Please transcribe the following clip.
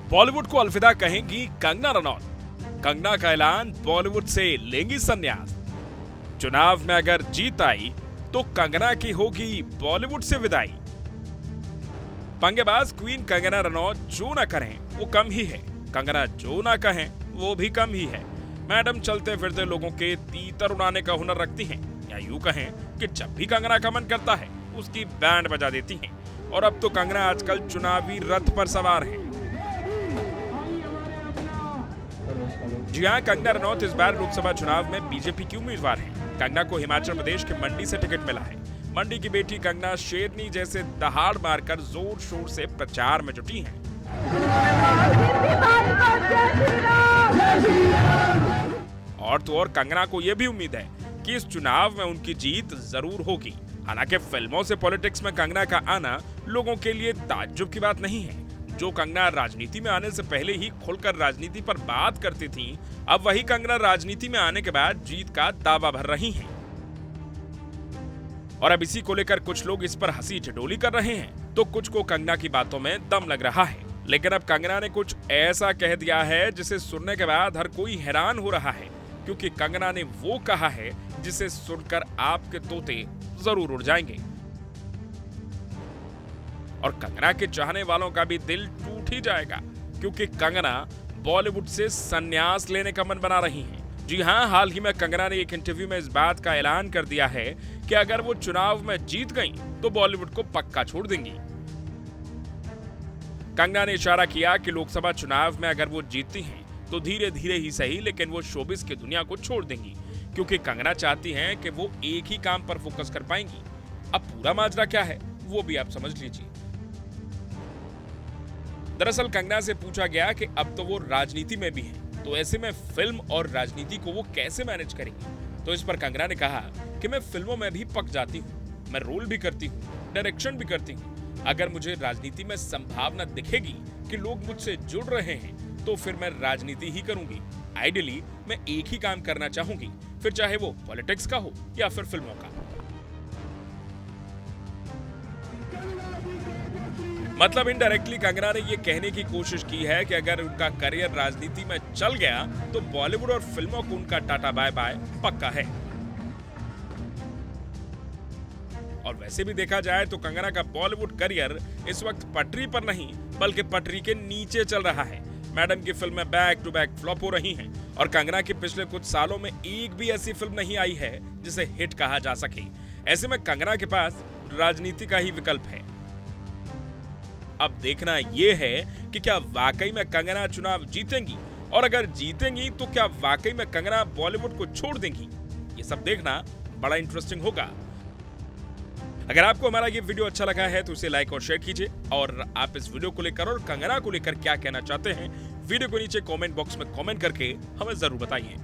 बॉलीवुड को अलविदा कहेंगी कंगना रनौत। कंगना का ऐलान, बॉलीवुड से लेंगी संन्यास। चुनाव में अगर जीत आई तो कंगना की होगी बॉलीवुड से विदाई। पंगेबाज क्वीन कंगना रनौत जो ना करें वो कम ही है, कंगना जो ना कहें वो भी कम ही है। मैडम चलते फिरते लोगों के तीतर उड़ाने का हुनर रखती हैं, या यूं कहें कि जब भी कंगना का मन करता है उसकी बैंड बजा देती हैं। और अब तो कंगना आजकल चुनावी रथ पर सवार हैं। जी हां, कंगना रनौत इस बार लोकसभा चुनाव में बीजेपी की उम्मीदवार हैं। कंगना को हिमाचल प्रदेश के मंडी से टिकट मिला है। मंडी की बेटी कंगना शेरनी जैसे दहाड़ मारकर जोर शोर से प्रचार में जुटी हैं। और तो और कंगना को यह भी उम्मीद है कि इस चुनाव में उनकी जीत जरूर होगी। हालांकि फिल्मों से पॉलिटिक्स में कंगना का आना लोगों के लिए ताज्जुब की बात नहीं है। जो कंगना राजनीति में आने से पहले ही खुलकर राजनीति पर बात करती थी, अब वही कंगना राजनीति में आने के बाद जीत का दावा भर रही हैं। और अब इसी को लेकर कुछ लोग इस पर हंसी ठिठोली कर रहे हैं, तो कुछ को कंगना की बातों में दम लग रहा है। लेकिन अब कंगना ने कुछ ऐसा कह दिया है जिसे सुनने के बाद हर कोई हैरान हो रहा है, क्योंकि कंगना ने वो कहा है जिसे सुनकर आपके तोते जरूर उड़ जाएंगे। और कंगना के चाहने वालों का भी दिल टूट ही जाएगा, क्योंकि कंगना बॉलीवुड से संन्यास लेने का मन बना रही हैं। जी हां, हाल ही में कंगना ने एक इंटरव्यू में इस बात का ऐलान कर दिया है कि अगर वो चुनाव में जीत गईं तो बॉलीवुड को पक्का छोड़ देंगी। कंगना ने इशारा किया कि लोकसभा चुनाव में अगर वो जीतती हैं तो धीरे धीरे ही सही, लेकिन वो शोबिस की दुनिया को छोड़ देंगी, क्योंकि कंगना चाहती हैं कि वो एक ही काम पर फोकस कर पाएंगी। अब पूरा माजरा क्या है वो भी आप समझ लीजिए। दरअसल कंगना से पूछा गया कि अब तो वो राजनीति में भी हैं, तो ऐसे में फिल्म और राजनीति को वो कैसे मैनेज करेंगी। तो इस पर कंगना ने कहा कि मैं फिल्मों में भी पक जाती हूँ, मैं रोल भी करती हूँ, डायरेक्शन भी करती हूँ। अगर मुझे राजनीति में संभावना दिखेगी कि लोग मुझसे जुड़ रहे हैं तो फिर मैं राजनीति ही करूंगी। आइडियली मैं एक ही काम करना चाहूंगी, फिर चाहे वो पॉलिटिक्स का हो या फिर फिल्मों का। मतलब इनडायरेक्टली कंगना ने ये कहने की कोशिश की है कि अगर उनका करियर राजनीति में चल गया तो बॉलीवुड और फिल्मों को उनका टाटा बाय बाय पक्का है। और वैसे भी देखा जाए तो कंगना का बॉलीवुड करियर इस वक्त पटरी पर नहीं बल्कि पटरी के नीचे चल रहा है। मैडम की फिल्में बैक टू बैक फ्लॉप हो रही हैं और कंगना के पिछले कुछ सालों में एक भी ऐसी फिल्म नहीं आई है जिसे हिट कहा जा सके। ऐसे में कंगना के पास राजनीति का ही विकल्प है। अब देखना यह है कि क्या वाकई में कंगना चुनाव जीतेंगी, और अगर जीतेंगी तो क्या वाकई में कंगना बॉलीवुड को छोड़ देंगी। ये सब देखना बड़ा इंटरेस्टिंग होगा। अगर आपको हमारा ये वीडियो अच्छा लगा है तो इसे लाइक और शेयर कीजिए, और आप इस वीडियो को लेकर और कंगना को लेकर क्या कहना चाहते हैं वीडियो को नीचे कमेंट बॉक्स में कमेंट करके हमें जरूर बताइए।